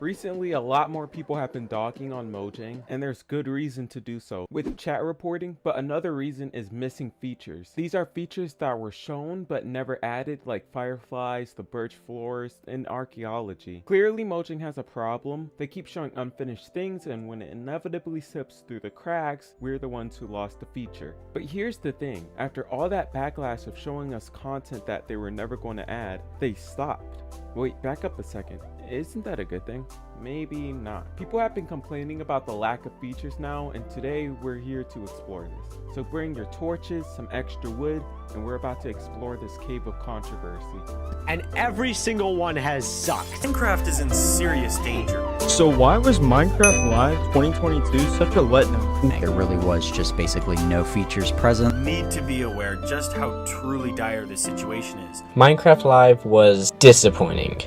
Recently, a lot more people have been dogging on Mojang, and there's good reason to do so with chat reporting, but another reason is missing features. These are features that were shown but never added, like fireflies, the birch forest, and archaeology. Clearly, Mojang has a problem. They keep showing unfinished things, and when it inevitably slips through the cracks, we're the ones who lost the feature. But here's the thing, after all that backlash of showing us content that they were never going to add, they stopped. Wait, back up a second. Isn't that a good thing? Maybe not. People have been complaining about the lack of features now, and today we're here to explore this. So bring your torches, some extra wood, and we're about to explore this cave of controversy. And every single one has sucked. Minecraft is in serious danger. So why was Minecraft Live 2022 such a letdown? There really was just basically no features present. Need to be aware just how truly dire this situation is. Minecraft Live was disappointing.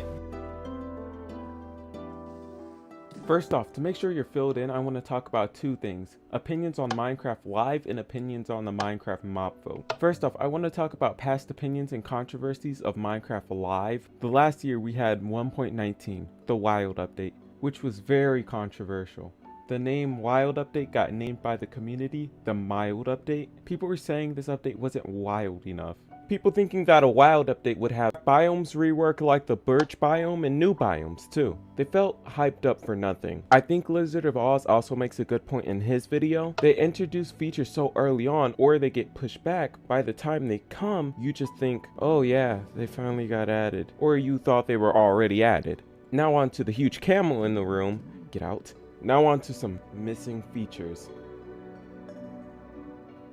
First off, to make sure you're filled in, I want to talk about two things: opinions on Minecraft Live and opinions on the Minecraft mob vote. First off, I want to talk about past opinions and controversies of Minecraft Live. The last year we had 1.19, the Wild update, which was very controversial. The name Wild Update got named by the community the Mild Update. People were saying this update wasn't wild enough. People thinking that a Wild Update would have biomes rework like the birch biome and new biomes too. They felt hyped up for nothing. I think Lizard of Oz also makes a good point in his video. They introduce features so early on, or they get pushed back. By the time they come, you just think, oh yeah, they finally got added. Or you thought they were already added. Now on to the huge camel in the room. Get out. Now on to some missing features.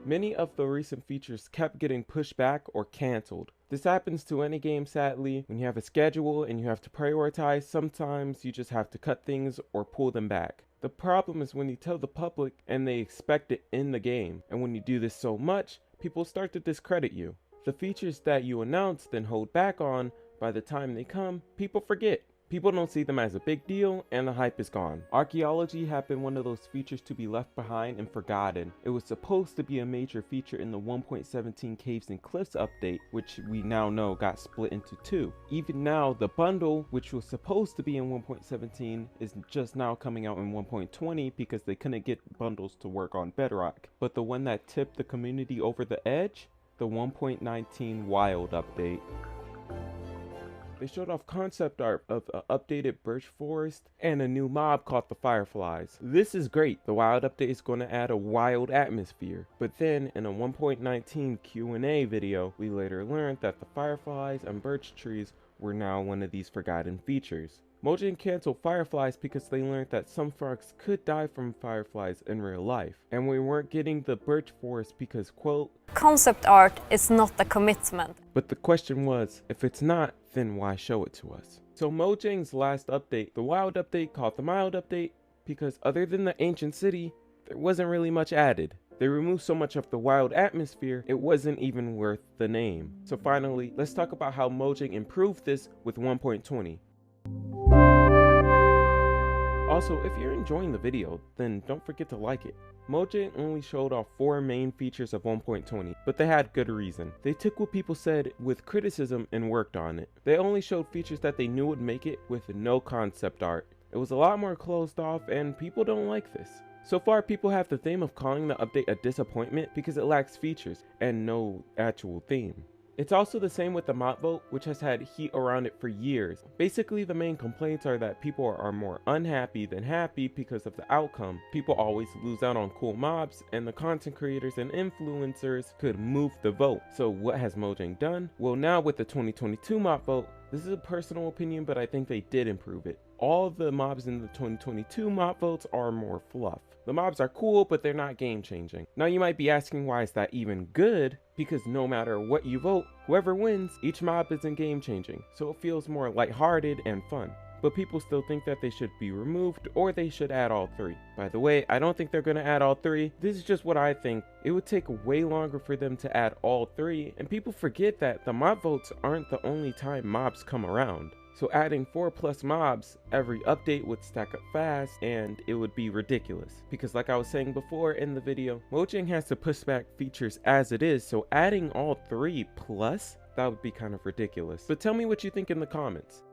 Many of the recent features kept getting pushed back or cancelled. This happens to any game, sadly. When you have a schedule and you have to prioritize, sometimes you just have to cut things or pull them back. The problem is when you tell the public and they expect it in the game, and when you do this so much, people start to discredit you. The features that you announce then hold back on, by the time they come, people forget. People don't see them as a big deal, and the hype is gone. Archaeology had been one of those features to be left behind and forgotten. It was supposed to be a major feature in the 1.17 Caves and Cliffs update, which we now know got split into two. Even now, the bundle, which was supposed to be in 1.17, is just now coming out in 1.20 because they couldn't get bundles to work on Bedrock. But the one that tipped the community over the edge? The 1.19 Wild update. They showed off concept art of an updated birch forest and a new mob called the Fireflies. This is great. The Wild update is going to add a wild atmosphere. But then in a 1.19 Q&A video, we later learned that the Fireflies and birch trees were now one of these forgotten features. Mojang canceled Fireflies because they learned that some frogs could die from Fireflies in real life. And we weren't getting the birch forest because, quote, concept art is not a commitment. But the question was, if it's not, then why show it to us? So Mojang's last update, the Wild update, called the Mild update, because other than the ancient city, there wasn't really much added. They removed so much of the wild atmosphere, it wasn't even worth the name. So finally, let's talk about how Mojang improved this with 1.20. Also, if you're enjoying the video, then don't forget to like it. Mojang only showed off 4 main features of 1.20, but they had good reason. They took what people said with criticism and worked on it. They only showed features that they knew would make it with no concept art. It was a lot more closed off, and people don't like this. So far, people have the theme of calling the update a disappointment because it lacks features and no actual theme. It's also the same with the mob vote, which has had heat around it for years. Basically, the main complaints are that people are more unhappy than happy because of the outcome. People always lose out on cool mobs, and the content creators and influencers could move the vote. So what has Mojang done? Well, now with the 2022 mob vote, this is a personal opinion, but I think they did improve it. All the mobs in the 2022 mob votes are more fluff. The mobs are cool, but they're not game changing. Now you might be asking, why is that even good? Because no matter what you vote, whoever wins, each mob isn't game changing, so it feels more lighthearted and fun. But people still think that they should be removed or they should add all 3. By the way, I don't think they're going to add all 3. This is just what I think. It would take way longer for them to add all 3, and people forget that the mob votes aren't the only time mobs come around. So adding 4+ mobs every update would stack up fast, and it would be ridiculous. Because like I was saying before in the video, Mojang has to push back features as it is, so adding all 3+, that would be kind of ridiculous. But tell me what you think in the comments.